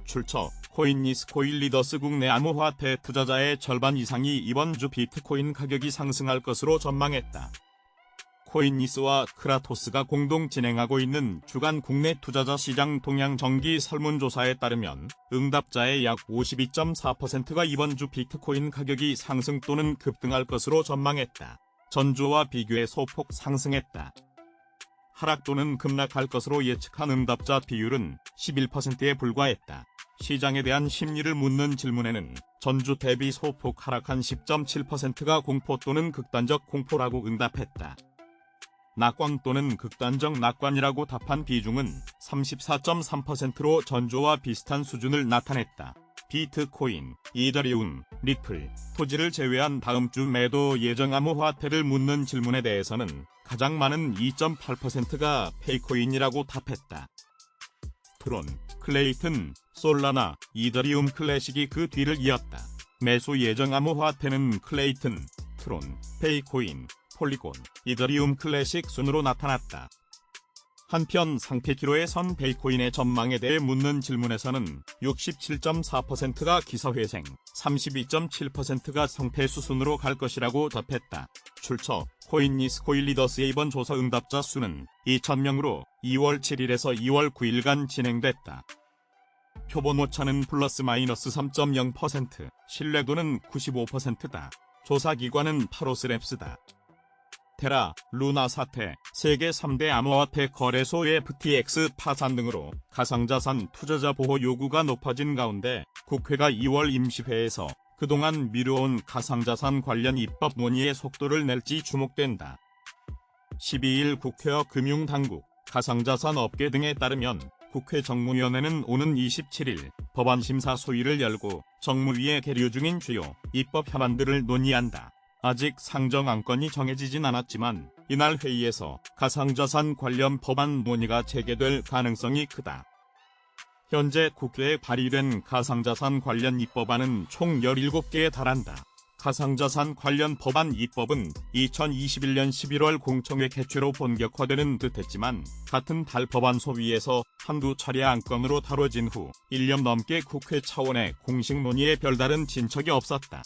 출처 코인리스코인 리더스 국내 암호화폐 투자자의 절반 이상이 이번 주 비트코인 가격이 상승할 것으로 전망했다. 코인리스와 크라토스가 공동 진행하고 있는 주간 국내 투자자 시장 동향 정기 설문조사에 따르면 응답자의 약 52.4%가 이번 주 비트코인 가격이 상승 또는 급등할 것으로 전망했다. 전주와 비교해 소폭 상승했다. 하락 또는 급락할 것으로 예측한 응답자 비율은 11%에 불과했다. 시장에 대한 심리를 묻는 질문에는 전주 대비 소폭 하락한 10.7%가 공포 또는 극단적 공포라고 응답했다. 낙관 또는 극단적 낙관이라고 답한 비중은 34.3%로 전주와 비슷한 수준을 나타냈다. 비트코인, 이더리움, 리플, 토지를 제외한 다음 주 매도 예정 암호화폐를 묻는 질문에 대해서는 가장 많은 2.8%가 페이코인이라고 답했다. 트론, 클레이튼, 솔라나, 이더리움 클래식이 그 뒤를 이었다. 매수 예정 암호화폐는 클레이튼, 트론, 페이코인, 폴리곤, 이더리움 클래식 순으로 나타났다. 한편 상태 기로에 선 페이코인의 전망에 대해 묻는 질문에서는 67.4%가 기사회생, 32.7%가 상태수 순으로 갈 것이라고 답했다. 출처 코인리스코인 리더스의 이번 조사 응답자 수는 2,000명으로 2월 7일에서 2월 9일간 진행됐다. 표본 오차는 플러스 마이너스 3.0%, 신뢰도는 95%다. 조사기관은 파로스랩스다. 테라, 루나 사태, 세계 3대 암호화폐 거래소 FTX 파산 등으로 가상자산 투자자 보호 요구가 높아진 가운데 국회가 2월 임시회에서 그동안 미뤄온 가상자산 관련 입법 논의의 속도를 낼지 주목된다. 12일 국회와 금융당국, 가상자산 업계 등에 따르면 국회 정무위원회는 오는 27일 법안 심사 소위를 열고 정무위에 계류 중인 주요 입법 협안들을 논의한다. 아직 상정 안건이 정해지진 않았지만 이날 회의에서 가상자산 관련 법안 논의가 재개될 가능성이 크다. 현재 국회에 발의된 가상자산 관련 입법안은 총 17개에 달한다. 가상자산 관련 법안 입법은 2021년 11월 공청회 개최로 본격화되는 듯했지만 같은 달 법안 소위에서 한두 차례 안건으로 다뤄진 후 1년 넘게 국회 차원의 공식 논의에 별다른 진척이 없었다.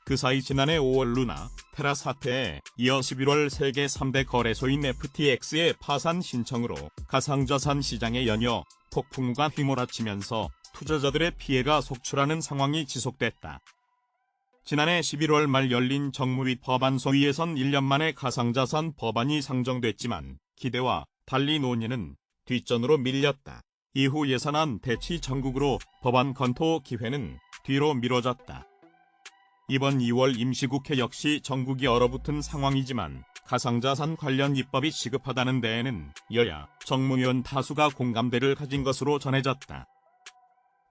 그 사이 지난해 5월 루나, 테라 사태에 이어 11월 세계 3대 거래소인 FTX의 파산 신청으로 가상자산 시장에 연이어 폭풍우가 휘몰아치면서 투자자들의 피해가 속출하는 상황이 지속됐다. 지난해 11월 말 열린 정무위 법안 소위에선 1년 만에 가상자산 법안이 상정됐지만 기대와 달리 논의는 뒷전으로 밀렸다. 이후 예산안 대치 전국으로 법안 검토 기회는 뒤로 미뤄졌다. 이번 2월 임시국회 역시 전국이 얼어붙은 상황이지만 가상자산 관련 입법이 시급하다는 데에는 여야 정무위원 다수가 공감대를 가진 것으로 전해졌다.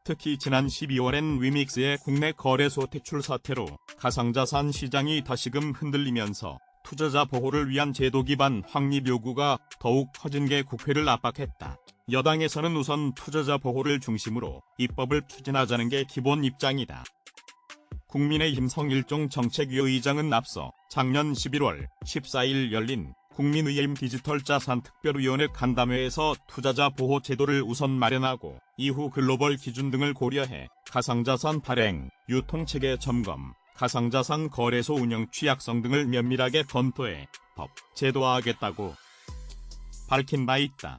특히 지난 12월엔 위믹스의 국내 거래소 퇴출 사태로 가상자산 시장이 다시금 흔들리면서 투자자 보호를 위한 제도 기반 확립 요구가 더욱 커진 게 국회를 압박했다. 여당에서는 우선 투자자 보호를 중심으로 입법을 추진하자는 게 기본 입장이다. 국민의힘 성일종 정책위 의장은 앞서 작년 11월 14일 열린 국민의힘 디지털자산특별위원회 간담회에서 투자자 보호 제도를 우선 마련하고 이후 글로벌 기준 등을 고려해 가상자산 발행, 유통체계 점검, 가상자산 거래소 운영 취약성 등을 면밀하게 검토해 법 제도화하겠다고 밝힌 바 있다.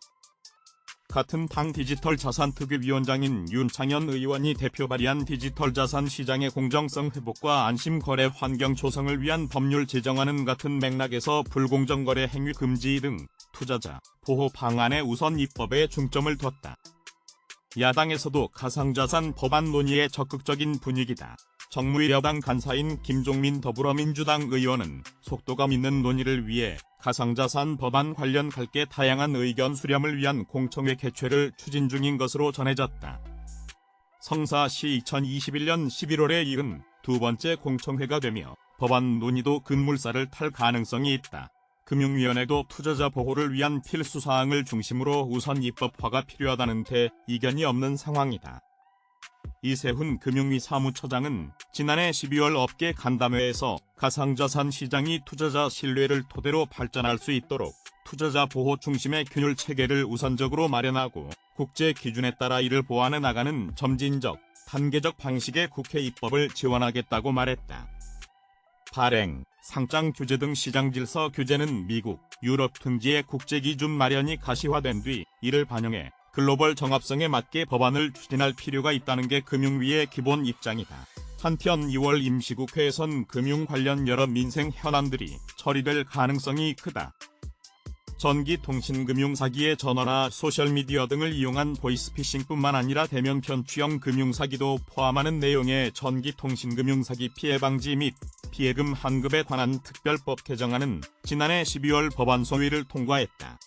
같은 당 디지털자산특위위원장인 윤창현 의원이 대표 발의한 디지털자산 시장의 공정성 회복과 안심거래 환경 조성을 위한 법률 제정안은 같은 맥락에서 불공정거래 행위 금지 등 투자자 보호 방안의 우선 입법에 중점을 뒀다. 야당에서도 가상자산 법안 논의에 적극적인 분위기다. 정무위 여당 간사인 김종민 더불어민주당 의원은 속도감 있는 논의를 위해 가상자산 법안 관련 각계 다양한 의견 수렴을 위한 공청회 개최를 추진 중인 것으로 전해졌다. 성사시 2021년 11월에 이은 두 번째 공청회가 되며 법안 논의도 급물살을 탈 가능성이 있다. 금융위원회도 투자자 보호를 위한 필수 사항을 중심으로 우선 입법화가 필요하다는 데 이견이 없는 상황이다. 이세훈 금융위 사무처장은 지난해 12월 업계 간담회에서 가상자산 시장이 투자자 신뢰를 토대로 발전할 수 있도록 투자자 보호 중심의 균율 체계를 우선적으로 마련하고 국제 기준에 따라 이를 보완해 나가는 점진적, 단계적 방식의 국회 입법을 지원하겠다고 말했다. 발행, 상장 규제 등 시장 질서 규제는 미국, 유럽 등지의 국제 기준 마련이 가시화된 뒤 이를 반영해 글로벌 정합성에 맞게 법안을 추진할 필요가 있다는 게 금융위의 기본 입장이다. 한편 2월 임시국회에선 금융 관련 여러 민생 현안들이 처리될 가능성이 크다. 전기통신금융사기의 전화나 소셜미디어 등을 이용한 보이스피싱뿐만 아니라 대면 편취형 금융사기도 포함하는 내용의 전기통신금융사기 피해 방지 및 피해금 환급에 관한 특별법 개정안은 지난해 12월 법안 소위를 통과했다.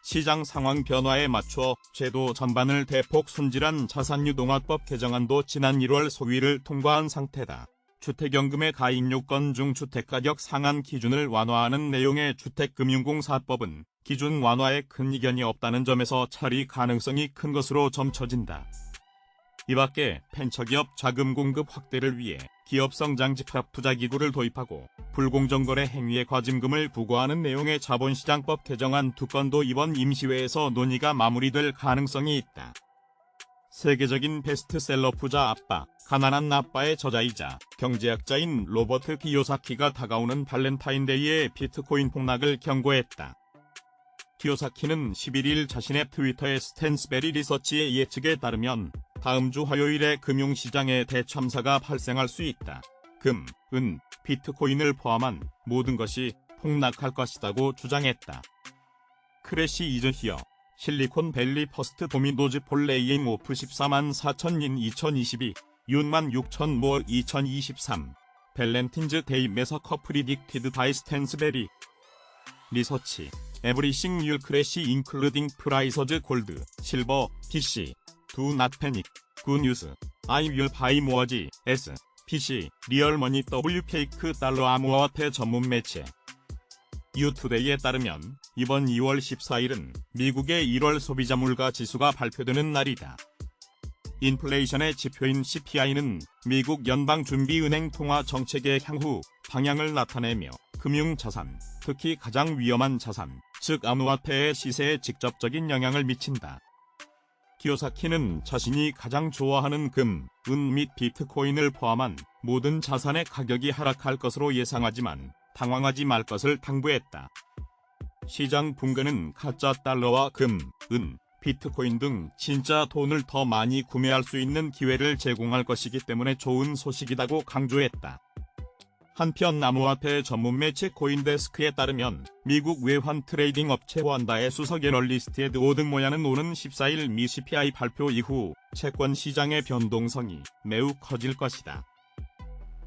시장 상황 변화에 맞춰 제도 전반을 대폭 손질한 자산유동화법 개정안도 지난 1월 소위를 통과한 상태다. 주택연금의 가입 요건 중 주택가격 상한 기준을 완화하는 내용의 주택금융공사법은 기준 완화에 큰 이견이 없다는 점에서 처리 가능성이 큰 것으로 점쳐진다. 이밖에 벤처기업 자금 공급 확대를 위해 기업성장 집합투자기구를 도입하고 불공정거래 행위의 과징금을 부과하는 내용의 자본시장법 개정안 2건도 이번 임시회에서 논의가 마무리될 가능성이 있다. 세계적인 베스트셀러 부자 아빠, 가난한 아빠의 저자이자 경제학자인 로버트 키요사키가 다가오는 발렌타인데이에 비트코인 폭락을 경고했다. 키요사키는 11일 자신의 트위터에 스탠스베리 리서치의 예측에 따르면 다음 주 화요일에 금융시장에 대참사가 발생할 수 있다. 금, 은, 비트코인을 포함한 모든 것이 폭락할 것이라고 주장했다. 크래시 이즈 히어, 실리콘밸리 퍼스트 도미노즈 폴레이잉 오프 14만 4천인 2022, 6만 6천 모어 2023, 밸렌틴즈 데이 메서커 프리딕티드 바이 스탠스베리 리서치, 에브리싱 율 크래시 인클루딩 프라이서즈 골드, 실버, PC, 두 낫 패닉, 굿뉴스, I will buy 뭐지, S, PC, 리얼머니 W 페이크 달러 암호화폐 전문 매체. 유투데이에 따르면 이번 2월 14일은 미국의 1월 소비자 물가 지수가 발표되는 날이다. 인플레이션의 지표인 CPI는 미국 연방준비은행 통화 정책의 향후 방향을 나타내며 금융자산, 특히 가장 위험한 자산, 즉 암호화폐의 시세에 직접적인 영향을 미친다. 키요사키는 자신이 가장 좋아하는 금, 은 및 비트코인을 포함한 모든 자산의 가격이 하락할 것으로 예상하지만 당황하지 말 것을 당부했다. 시장 붕괴는 가짜 달러와 금, 은, 비트코인 등 진짜 돈을 더 많이 구매할 수 있는 기회를 제공할 것이기 때문에 좋은 소식이라고 강조했다. 한편 암호화폐 전문 매체 코인데스크에 따르면 미국 외환 트레이딩 업체 원다의 수석 애널리스트 에드 오든모야는 오는 14일 미 CPI 발표 이후 채권 시장의 변동성이 매우 커질 것이다.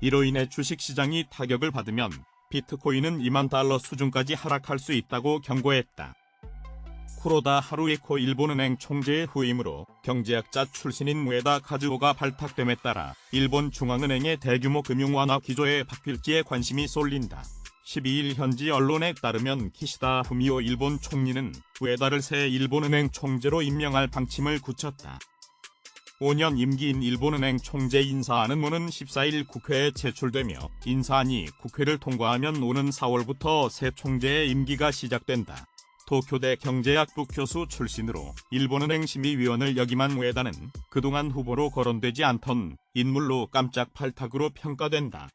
이로 인해 주식시장이 타격을 받으면 비트코인은 2만 달러 수준까지 하락할 수 있다고 경고했다. 쿠로다 하루이코 일본은행 총재의 후임으로 경제학자 출신인 우에다 카즈오가 발탁됨에 따라 일본 중앙은행의 대규모 금융 완화 기조에 바뀔지에 관심이 쏠린다. 12일 현지 언론에 따르면 키시다 후미오 일본 총리는 우에다를 새 일본은행 총재로 임명할 방침을 굳혔다. 5년 임기인 일본은행 총재 인사안은 오는 14일 국회에 제출되며 인사안이 국회를 통과하면 오는 4월부터 새 총재의 임기가 시작된다. 도쿄대 경제학부 교수 출신으로 일본은행 심의위원을 역임한 우에다는 그동안 후보로 거론되지 않던 인물로 깜짝 발탁으로 평가된다.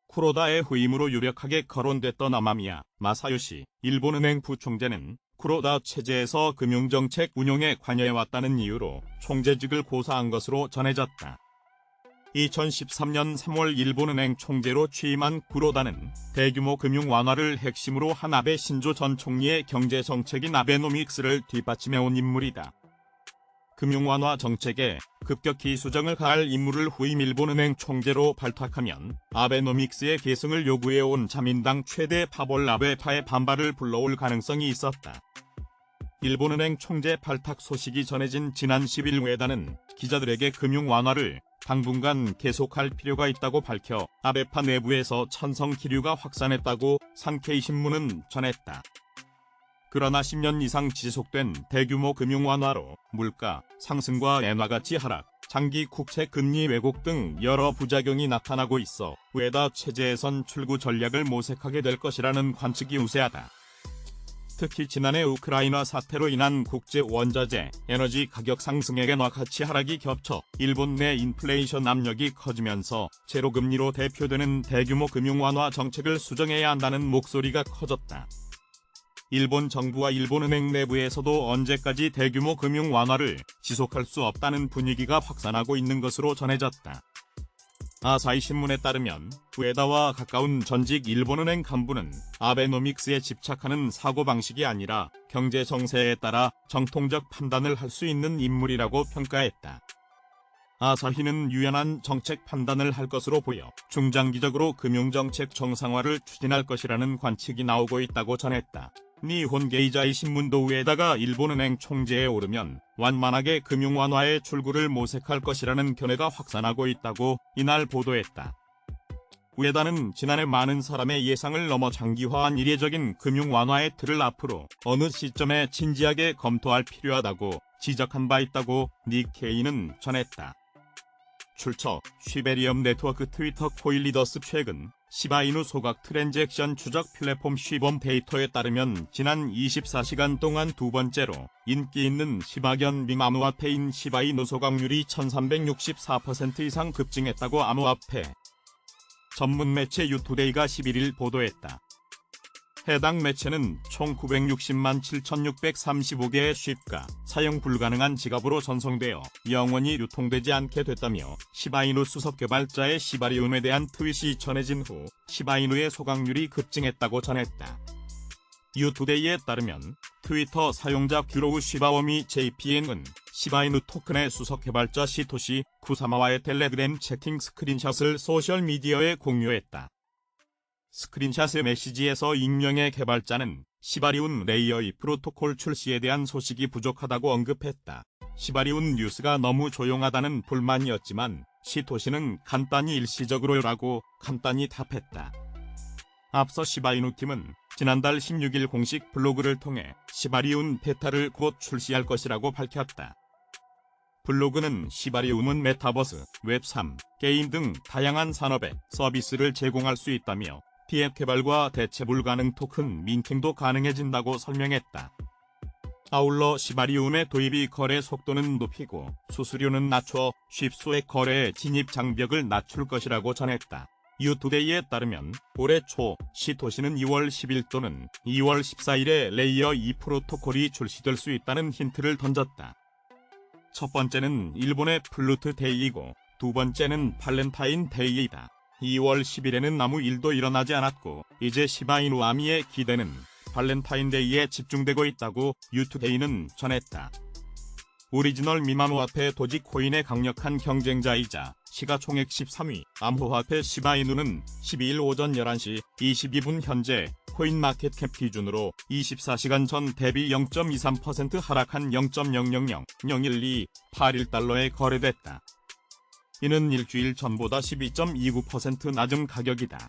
쿠로다의 후임으로 유력하게 거론됐던 아마미야 마사요시 일본은행 부총재는 쿠로다 체제에서 금융정책 운용에 관여해왔다는 이유로 총재직을 고사한 것으로 전해졌다. 2013년 3월 일본은행 총재로 취임한 쿠로다는 대규모 금융 완화를 핵심으로 한 아베 신조 전 총리의 경제정책인 아베노믹스를 뒷받침해온 인물이다. 금융 완화 정책에 급격히 수정을 가할 인물을 후임 일본은행 총재로 발탁하면 아베노믹스의 계승을 요구해온 자민당 최대 파벌 아베파의 반발을 불러올 가능성이 있었다. 일본은행 총재 발탁 소식이 전해진 지난 10일 우에다는 기자들에게 금융 완화를 당분간 계속할 필요가 있다고 밝혀 아베파 내부에서 찬성 기류가 확산했다고 산케이신문은 전했다. 그러나 10년 이상 지속된 대규모 금융 완화로 물가 상승과 엔화 가치 하락, 장기 국채 금리 왜곡 등 여러 부작용이 나타나고 있어 우에다 체제에선 출구 전략을 모색하게 될 것이라는 관측이 우세하다. 특히 지난해 우크라이나 사태로 인한 국제 원자재, 에너지 가격 상승액의 가치 하락이 겹쳐 일본 내 인플레이션 압력이 커지면서 제로금리로 대표되는 대규모 금융 완화 정책을 수정해야 한다는 목소리가 커졌다. 일본 정부와 일본은행 내부에서도 언제까지 대규모 금융 완화를 지속할 수 없다는 분위기가 확산하고 있는 것으로 전해졌다. 아사히 신문에 따르면 우에다와 가까운 전직 일본은행 간부는 아베노믹스에 집착하는 사고방식이 아니라 경제 정세에 따라 정통적 판단을 할 수 있는 인물이라고 평가했다. 아사히는 유연한 정책 판단을 할 것으로 보여 중장기적으로 금융정책 정상화를 추진할 것이라는 관측이 나오고 있다고 전했다. 니혼 게이자이 신문도 우에다가 일본은행 총재에 오르면 완만하게 금융 완화의 출구를 모색할 것이라는 견해가 확산하고 있다고 이날 보도했다. 우에다는 지난해 많은 사람의 예상을 넘어 장기화한 이례적인 금융 완화의 틀을 앞으로 어느 시점에 진지하게 검토할 필요하다고 지적한 바 있다고 니케이는 전했다. 출처 쉬베리엄 네트워크 트위터 코일리더스 최근 시바이누 소각 트랜잭션 추적 플랫폼 쉬범 데이터에 따르면 지난 24시간 동안 두 번째로 인기 있는 시바견 밈 암호화폐인 시바이누 소각률이 1364% 이상 급증했다고 암호화폐 전문 매체 유투데이가 11일 보도했다. 해당 매체는 총 960만 7,635개의 쉽가 사용 불가능한 지갑으로 전송되어 영원히 유통되지 않게 됐다며 시바이누 수석 개발자의 시바리움에 대한 트윗이 전해진 후 시바이누의 소각률이 급증했다고 전했다. 유투데이에 따르면 트위터 사용자 규로우 시바워미 JPN은 시바이누 토큰의 수석 개발자 시토시 쿠사마와의 텔레그램 채팅 스크린샷을 소셜미디어에 공유했다. 스크린샷의 메시지에서 익명의 개발자는 시바리운 레이어 2 프로토콜 출시에 대한 소식이 부족하다고 언급했다. 시바리운 뉴스가 너무 조용하다는 불만이었지만 시토시는 간단히 일시적으로라고 간단히 답했다. 앞서 시바이누 팀은 지난달 16일 공식 블로그를 통해 시바리운 베타를 곧 출시할 것이라고 밝혔다. 블로그는 시바리움은 메타버스, 웹3, 게임 등 다양한 산업에 서비스를 제공할 수 있다며 PF 개발과 대체 불가능 토큰 민팅도 가능해진다고 설명했다. 아울러 시바리움의 도입이 거래 속도는 높이고 수수료는 낮춰 쉽소액 거래의 진입 장벽을 낮출 것이라고 전했다. 유투데이에 따르면 올해 초 시토시는 2월 10일 또는 2월 14일에 레이어 2 프로토콜이 출시될 수 있다는 힌트를 던졌다. 첫 번째는 일본의 플루트 데이이고 두 번째는 발렌타인 데이이다. 2월 10일에는 아무 일도 일어나지 않았고 이제 시바이누 아미의 기대는 발렌타인데이에 집중되고 있다고 유투데이는 전했다. 오리지널 밈암호화폐 도지코인의 강력한 경쟁자이자 시가총액 13위 암호화폐 시바이누는 12일 오전 11시 22분 현재 코인마켓캡 기준으로 24시간 전 대비 0.23% 하락한 0.00001281달러에 거래됐다. 이는 일주일 전보다 12.29% 낮은 가격이다.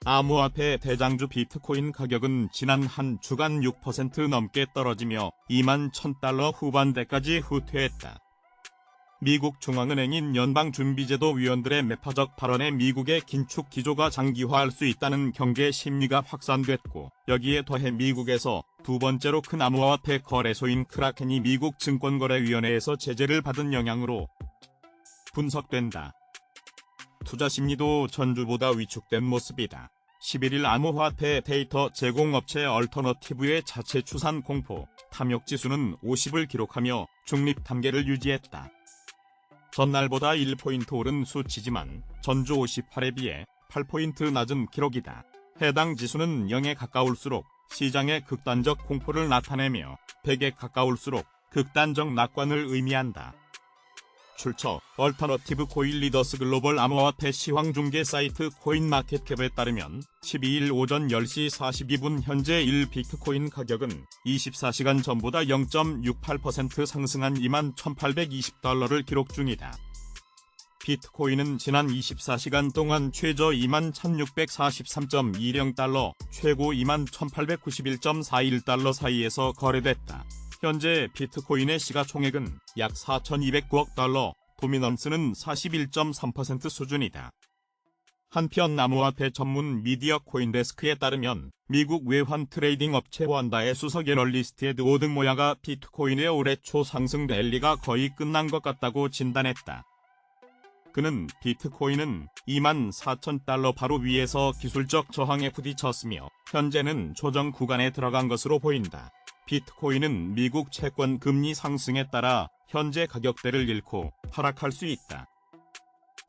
암호화폐 대장주 비트코인 가격은 지난 한 주간 6% 넘게 떨어지며 2만 1,000달러 후반대까지 후퇴했다. 미국 중앙은행인 연방준비제도 위원들의 매파적 발언에 미국의 긴축 기조가 장기화할 수 있다는 경계 심리가 확산됐고 여기에 더해 미국에서 두 번째로 큰 암호화폐 거래소인 크라켄이 미국 증권거래위원회에서 제재를 받은 영향으로 분석된다. 투자 심리도 전주보다 위축된 모습이다. 11일 암호화폐 데이터 제공업체 얼터너티브의 자체 추산 공포 탐욕지수는 50을 기록하며 중립 단계를 유지했다. 전날보다 1포인트 오른 수치지만 전주 58에 비해 8포인트 낮은 기록이다. 해당 지수는 0에 가까울수록 시장의 극단적 공포를 나타내며 100에 가까울수록 극단적 낙관을 의미한다. 출처 얼터너티브 코인 리더스 글로벌 암호화폐 시황중개 사이트 코인마켓캡에 따르면 12일 오전 10시 42분 현재 1비트코인 가격은 24시간 전보다 0.68% 상승한 21,820달러를 기록 중이다. 비트코인은 지난 24시간 동안 최저 21,643.20달러, 최고 21,891.41달러 사이에서 거래됐다. 현재 비트코인의 시가총액은 약 4,209억 달러, 도미넌스는 41.3% 수준이다. 한편 암호화폐 전문 미디어 코인데스크에 따르면 미국 외환 트레이딩 업체 원다의 수석 애널리스트 에드 오드모야가 비트코인의 올해 초 상승 랠리가 거의 끝난 것 같다고 진단했다. 그는 비트코인은 24,000달러 바로 위에서 기술적 저항에 부딪혔으며 현재는 조정 구간에 들어간 것으로 보인다. 비트코인은 미국 채권 금리 상승에 따라 현재 가격대를 잃고 하락할 수 있다.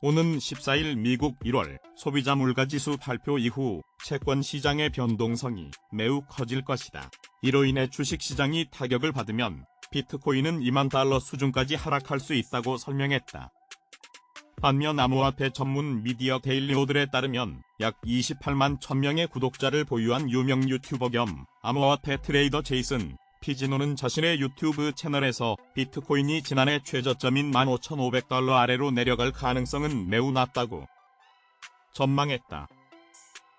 오는 14일 미국 1월 소비자 물가지수 발표 이후 채권 시장의 변동성이 매우 커질 것이다. 이로 인해 주식시장이 타격을 받으면 비트코인은 2만 달러 수준까지 하락할 수 있다고 설명했다. 반면 암호화폐 전문 미디어 데일리 오들에 따르면 약 28만 1000명의 구독자를 보유한 유명 유튜버 겸 암호화폐 트레이더 제이슨 피지노는 자신의 유튜브 채널에서 비트코인이 지난해 최저점인 15,500달러 아래로 내려갈 가능성은 매우 낮다고 전망했다.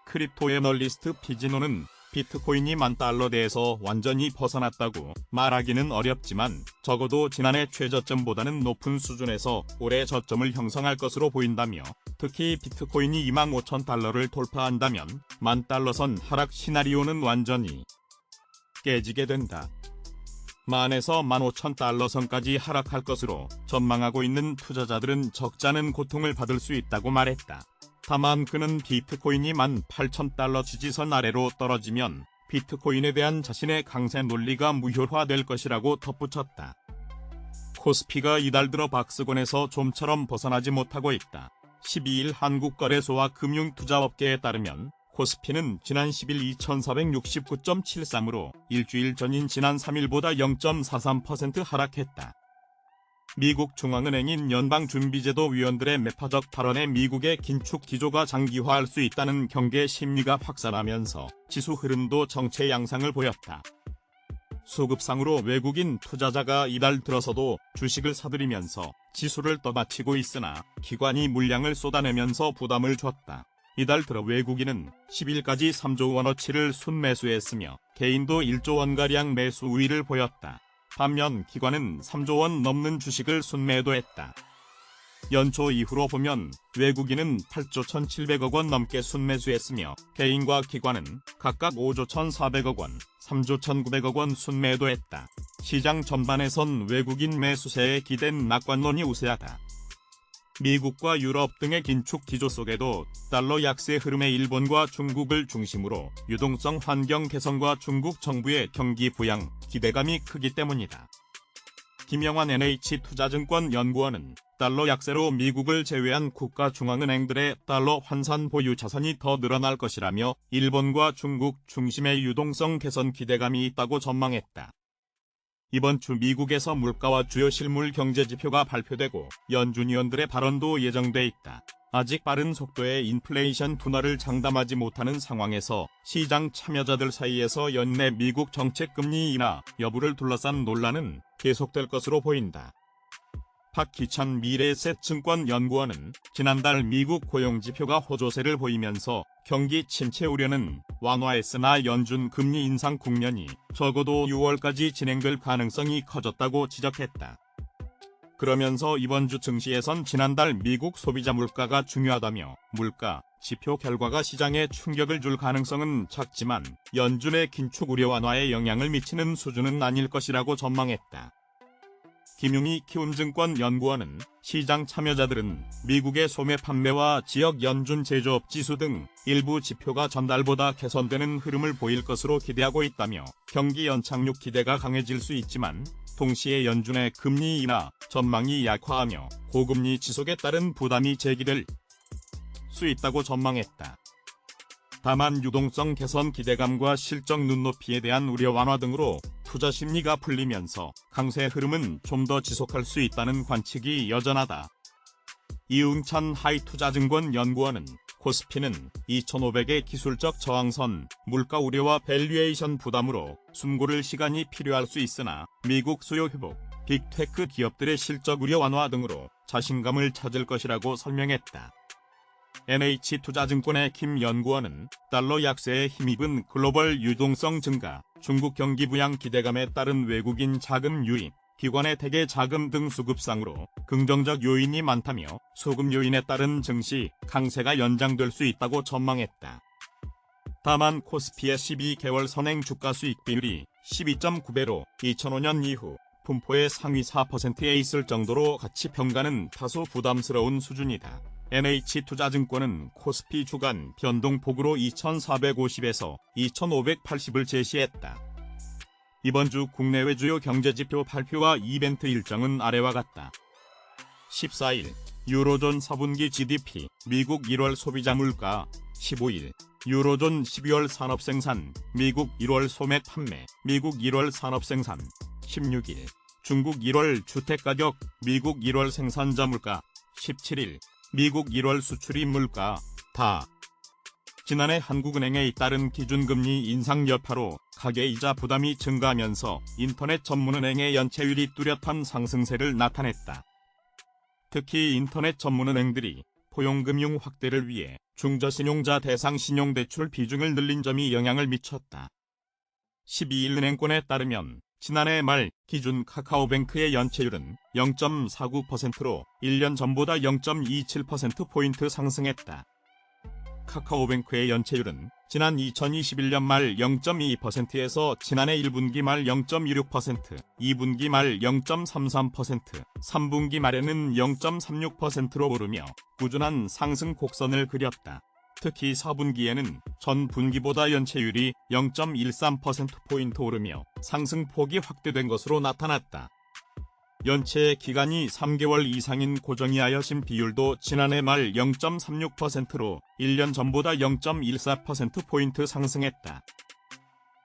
크립토 애널리스트 피지노는 비트코인이 10,000달러대에서 완전히 벗어났다고 말하기는 어렵지만 적어도 지난해 최저점보다는 높은 수준에서 올해 저점을 형성할 것으로 보인다며 특히 비트코인이 25,000달러를 돌파한다면 10,000달러선 하락 시나리오는 완전히 깨지게 된다. 10,000에서 15,000달러 선까지 하락할 것으로 전망하고 있는 투자자들은 적잖은 고통을 받을 수 있다고 말했다. 다만 그는 비트코인이 18,000달러 지지선 아래로 떨어지면 비트코인에 대한 자신의 강세 논리가 무효화될 것이라고 덧붙였다. 코스피가 이달 들어 박스권에서 좀처럼 벗어나지 못하고 있다. 12일 한국거래소와 금융투자업계에 따르면 코스피는 지난 10일 2469.73으로 일주일 전인 지난 3일보다 0.43% 하락했다. 미국 중앙은행인 연방준비제도 위원들의 매파적 발언에 미국의 긴축 기조가 장기화할 수 있다는 경계 심리가 확산하면서 지수 흐름도 정체 양상을 보였다. 수급상으로 외국인 투자자가 이달 들어서도 주식을 사들이면서 지수를 떠받치고 있으나 기관이 물량을 쏟아내면서 부담을 줬다. 이달 들어 외국인은 10일까지 3조 원어치를 순매수했으며 개인도 1조 원가량 매수 우위를 보였다. 반면 기관은 3조 원 넘는 주식을 순매도했다. 연초 이후로 보면 외국인은 8조 1,700억 원 넘게 순매수했으며 개인과 기관은 각각 5조 1,400억 원, 3조 1,900억 원 순매도했다. 시장 전반에선 외국인 매수세에 기댄 낙관론이 우세하다. 미국과 유럽 등의 긴축 기조 속에도 달러 약세 흐름의 일본과 중국을 중심으로 유동성 환경 개선과 중국 정부의 경기 부양 기대감이 크기 때문이다. 김영환 NH투자증권 연구원은 달러 약세로 미국을 제외한 국가 중앙은행들의 달러 환산 보유 자산이 더 늘어날 것이라며 일본과 중국 중심의 유동성 개선 기대감이 있다고 전망했다. 이번 주 미국에서 물가와 주요 실물 경제 지표가 발표되고 연준 위원들의 발언도 예정돼 있다. 아직 빠른 속도의 인플레이션 둔화를 장담하지 못하는 상황에서 시장 참여자들 사이에서 연내 미국 정책 금리 인하 여부를 둘러싼 논란은 계속될 것으로 보인다. 박희찬 미래에셋증권 연구원은 지난달 미국 고용지표가 호조세를 보이면서 경기 침체 우려는 완화했으나 연준 금리 인상 국면이 적어도 6월까지 진행될 가능성이 커졌다고 지적했다. 그러면서 이번 주 증시에선 지난달 미국 소비자 물가가 중요하다며 물가 지표 결과가 시장에 충격을 줄 가능성은 작지만 연준의 긴축 우려 완화에 영향을 미치는 수준은 아닐 것이라고 전망했다. 김용희 키움증권 연구원은 시장 참여자들은 미국의 소매 판매와 지역 연준 제조업 지수 등 일부 지표가 전달보다 개선되는 흐름을 보일 것으로 기대하고 있다며 경기 연착륙 기대가 강해질 수 있지만 동시에 연준의 금리 인하 전망이 약화하며 고금리 지속에 따른 부담이 제기될 수 있다고 전망했다. 다만 유동성 개선 기대감과 실적 눈높이에 대한 우려 완화 등으로 투자 심리가 풀리면서 강세 흐름은 좀 더 지속할 수 있다는 관측이 여전하다. 이웅찬 하이투자증권 연구원은 코스피는 2,500의 기술적 저항선, 물가 우려와 밸류에이션 부담으로 숨고를 시간이 필요할 수 있으나 미국 수요 회복, 빅테크 기업들의 실적 우려 완화 등으로 자신감을 찾을 것이라고 설명했다. NH투자증권의 김 연구원은 달러 약세에 힘입은 글로벌 유동성 증가, 중국 경기 부양 기대감에 따른 외국인 자금 유입, 기관의 대개 자금 등 수급상으로 긍정적 요인이 많다며 수급 요인에 따른 증시 강세가 연장될 수 있다고 전망했다. 다만 코스피의 12개월 선행 주가 수익 비율이 12.9배로 2005년 이후 분포의 상위 4%에 있을 정도로 가치 평가는 다소 부담스러운 수준이다. NH투자증권은 코스피 주간 변동폭으로 2450에서 2580을 제시했다. 이번 주 국내외 주요 경제지표 발표와 이벤트 일정은 아래와 같다. 14일 유로존 4분기 GDP, 미국 1월 소비자 물가. 15일 유로존 12월 산업생산, 미국 1월 소매 판매, 미국 1월 산업생산. 16일 중국 1월 주택가격, 미국 1월 생산자 물가. 17일 미국 1월 수출입 물가. 다 지난해 한국은행에 잇따른 기준금리 인상 여파로 가계이자 부담이 증가하면서 인터넷 전문은행의 연체율이 뚜렷한 상승세를 나타냈다. 특히 인터넷 전문은행들이 포용금융 확대를 위해 중저신용자 대상 신용대출 비중을 늘린 점이 영향을 미쳤다. 12일 은행권에 따르면 지난해 말 기준 카카오뱅크의 연체율은 0.49%로 1년 전보다 0.27%포인트 상승했다. 카카오뱅크의 연체율은 지난 2021년 말 0.22%에서 지난해 1분기 말 0.26%, 2분기 말 0.33%, 3분기 말에는 0.36%로 오르며 꾸준한 상승 곡선을 그렸다. 특히 4분기에는 전 분기보다 연체율이 0.13%포인트 오르며 상승폭이 확대된 것으로 나타났다. 연체 기간이 3개월 이상인 고정이하여심 비율도 지난해 말 0.36%로 1년 전보다 0.14%포인트 상승했다.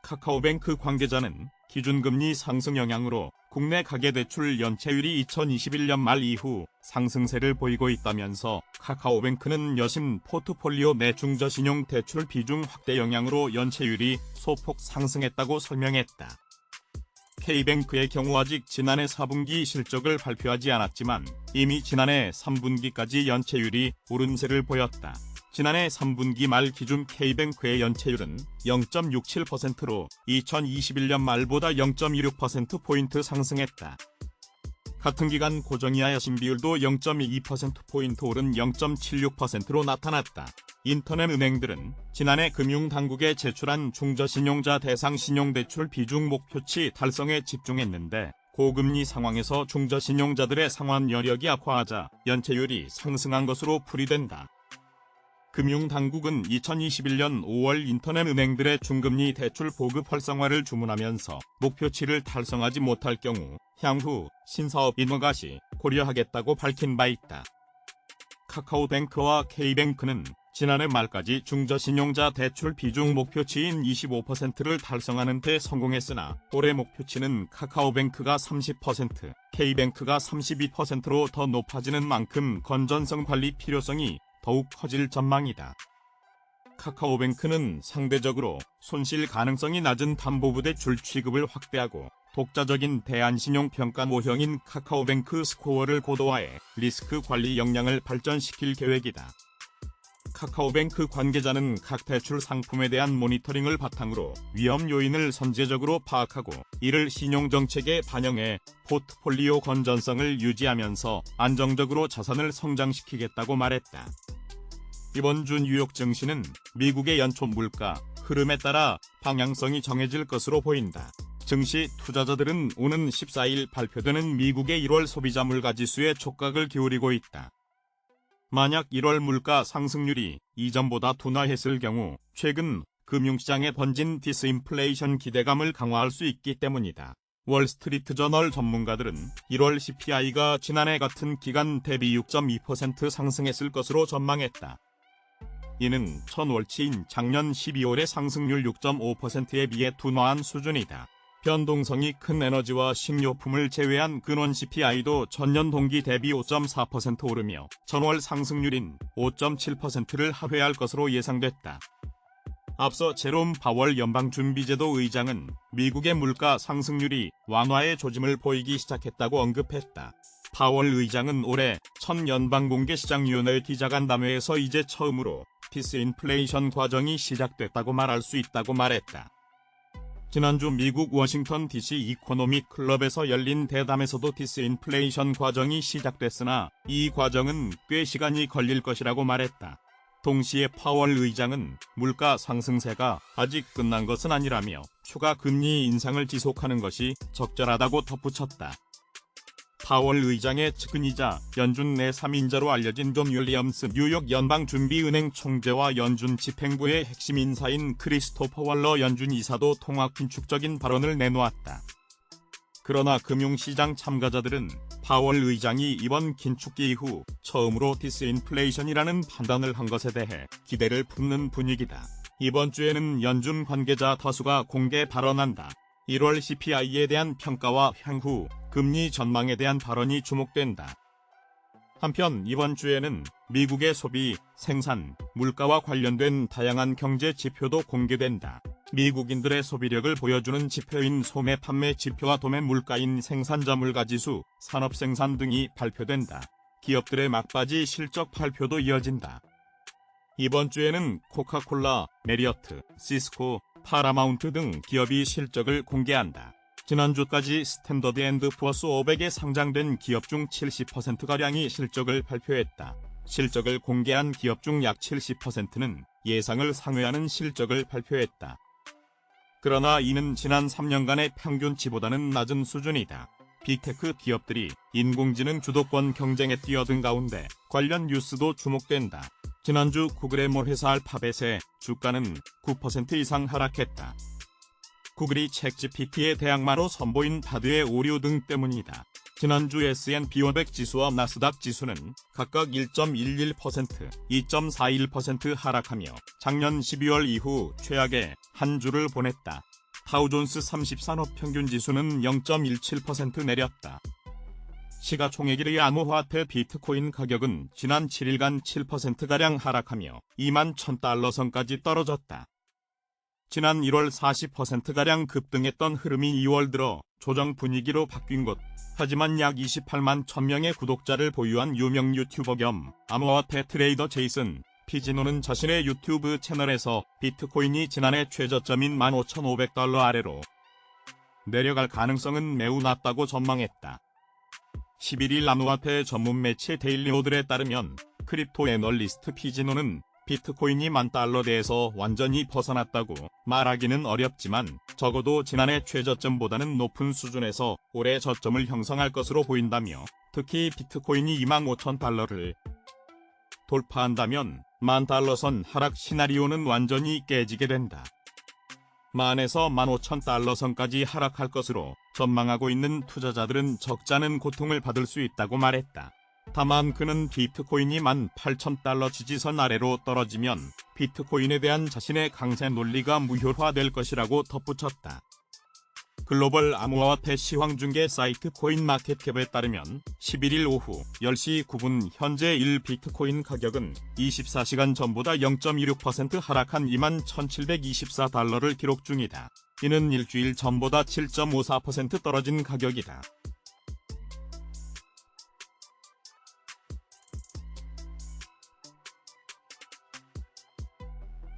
카카오뱅크 관계자는 기준금리 상승 영향으로 국내 가계대출 연체율이 2021년 말 이후 상승세를 보이고 있다면서 카카오뱅크는 여심 포트폴리오 내 중저신용 대출 비중 확대 영향으로 연체율이 소폭 상승했다고 설명했다. K뱅크의 경우 아직 지난해 4분기 실적을 발표하지 않았지만 이미 지난해 3분기까지 연체율이 오름세를 보였다. 지난해 3분기 말 기준 K뱅크의 연체율은 0.67%로 2021년 말보다 0.26%포인트 상승했다. 같은 기간 고정이하여심 비율도 0.22%포인트 오른 0.76%로 나타났다. 인터넷 은행들은 지난해 금융당국에 제출한 중저신용자 대상 신용대출 비중 목표치 달성에 집중했는데 고금리 상황에서 중저신용자들의 상환 여력이 악화하자 연체율이 상승한 것으로 풀이된다. 금융당국은 2021년 5월 인터넷 은행들의 중금리 대출 보급 활성화를 주문하면서 목표치를 달성하지 못할 경우 향후 신사업 인허가 시 고려하겠다고 밝힌 바 있다. 카카오뱅크와 K뱅크는 지난해 말까지 중저신용자 대출 비중 목표치인 25%를 달성하는 데 성공했으나 올해 목표치는 카카오뱅크가 30%, K뱅크가 32%로 더 높아지는 만큼 건전성 관리 필요성이 더욱 커질 전망이다. 카카오뱅크는 상대적으로 손실 가능성이 낮은 담보부대출 취급을 확대하고 독자적인 대안신용평가 모형인 카카오뱅크 스코어를 고도화해 리스크 관리 역량을 발전시킬 계획이다. 카카오뱅크 관계자는 각 대출 상품에 대한 모니터링을 바탕으로 위험 요인을 선제적으로 파악하고 이를 신용정책에 반영해 포트폴리오 건전성을 유지하면서 안정적으로 자산을 성장시키겠다고 말했다. 이번 주 뉴욕 증시는 미국의 연초 물가 흐름에 따라 방향성이 정해질 것으로 보인다. 증시 투자자들은 오는 14일 발표되는 미국의 1월 소비자 물가 지수에 촉각을 기울이고 있다. 만약 1월 물가 상승률이 이전보다 둔화했을 경우 최근 금융시장에 번진 디스인플레이션 기대감을 강화할 수 있기 때문이다. 월스트리트저널 전문가들은 1월 CPI가 지난해 같은 기간 대비 6.2% 상승했을 것으로 전망했다. 이는 전월치인 작년 12월의 상승률 6.5%에 비해 둔화한 수준이다. 변동성이 큰 에너지와 식료품을 제외한 근원 CPI도 전년 동기 대비 5.4% 오르며 전월 상승률인 5.7%를 하회할 것으로 예상됐다. 앞서 제롬 파월 연방준비제도 의장은 미국의 물가 상승률이 완화의 조짐을 보이기 시작했다고 언급했다. 파월 의장은 올해 첫 연방공개시장위원회 기자간담회에서 이제 처음으로 디스인플레이션 과정이 시작됐다고 말할 수 있다고 말했다. 지난주 미국 워싱턴 DC 이코노믹 클럽에서 열린 대담에서도 디스인플레이션 과정이 시작됐으나 이 과정은 꽤 시간이 걸릴 것이라고 말했다. 동시에 파월 의장은 물가 상승세가 아직 끝난 것은 아니라며 추가 금리 인상을 지속하는 것이 적절하다고 덧붙였다. 파월 의장의 측근이자 연준 내 3인자로 알려진 존 윌리엄스 뉴욕 연방준비은행 총재와 연준 집행부의 핵심 인사인 크리스토퍼 월러 연준 이사도 통화 긴축적인 발언을 내놓았다. 그러나 금융시장 참가자들은 파월 의장이 이번 긴축기 이후 처음으로 디스인플레이션이라는 판단을 한 것에 대해 기대를 품는 분위기다. 이번 주에는 연준 관계자 다수가 공개 발언한다. 1월 CPI에 대한 평가와 향후 금리 전망에 대한 발언이 주목된다. 한편 이번 주에는 미국의 소비, 생산, 물가와 관련된 다양한 경제 지표도 공개된다. 미국인들의 소비력을 보여주는 지표인 소매 판매 지표와 도매 물가인 생산자 물가지수, 산업생산 등이 발표된다. 기업들의 막바지 실적 발표도 이어진다. 이번 주에는 코카콜라, 메리어트, 시스코, 파라마운트 등 기업이 실적을 공개한다. 지난주까지 스탠더드 앤드 푸어스 500에 상장된 기업 중 70%가량이 실적을 발표했다. 실적을 공개한 기업 중 약 70%는 예상을 상회하는 실적을 발표했다. 그러나 이는 지난 3년간의 평균치보다는 낮은 수준이다. 빅테크 기업들이 인공지능 주도권 경쟁에 뛰어든 가운데 관련 뉴스도 주목된다. 지난주 구글의 모 회사 알파벳의 주가는 9% 이상 하락했다. 구글이 챗GPT의 대항마로 선보인 바드의 오류 등 때문이다. 지난주 S&P 500 지수와 나스닥 지수는 각각 1.11%, 2.41% 하락하며 작년 12월 이후 최악의 한 주를 보냈다. 다우존스 30산업 평균 지수는 0.17% 내렸다. 시가총액 1위 암호화폐 비트코인 가격은 지난 7일간 7%가량 하락하며 2만 1000달러 선까지 떨어졌다. 지난 1월 40%가량 급등했던 흐름이 2월 들어 조정 분위기로 바뀐 것. 하지만 약 28만 1000명의 구독자를 보유한 유명 유튜버 겸 암호화폐 트레이더 제이슨 피지노는 자신의 유튜브 채널에서 비트코인이 지난해 최저점인 15,500달러 아래로 내려갈 가능성은 매우 낮다고 전망했다. 11일 암호화폐 전문 매체 데일리 오들에 따르면 크립토 애널리스트 피지노는 비트코인이 10,000달러대에서 완전히 벗어났다고 말하기는 어렵지만 적어도 지난해 최저점보다는 높은 수준에서 올해 저점을 형성할 것으로 보인다며 특히 비트코인이 25,000달러를 돌파한다면 10,000달러 선 하락 시나리오는 완전히 깨지게 된다. 10,000에서 15,000달러 선까지 하락할 것으로 전망하고 있는 투자자들은 적잖은 고통을 받을 수 있다고 말했다. 다만 그는 비트코인이 18,000달러 지지선 아래로 떨어지면 비트코인에 대한 자신의 강세 논리가 무효화될 것이라고 덧붙였다. 글로벌 암호화폐 시황중개 사이트 코인마켓캡에 따르면 11일 오후 10시 9분 현재 1비트코인 가격은 24시간 전보다 0.26% 하락한 21,724달러를 기록 중이다. 이는 일주일 전보다 7.54% 떨어진 가격이다.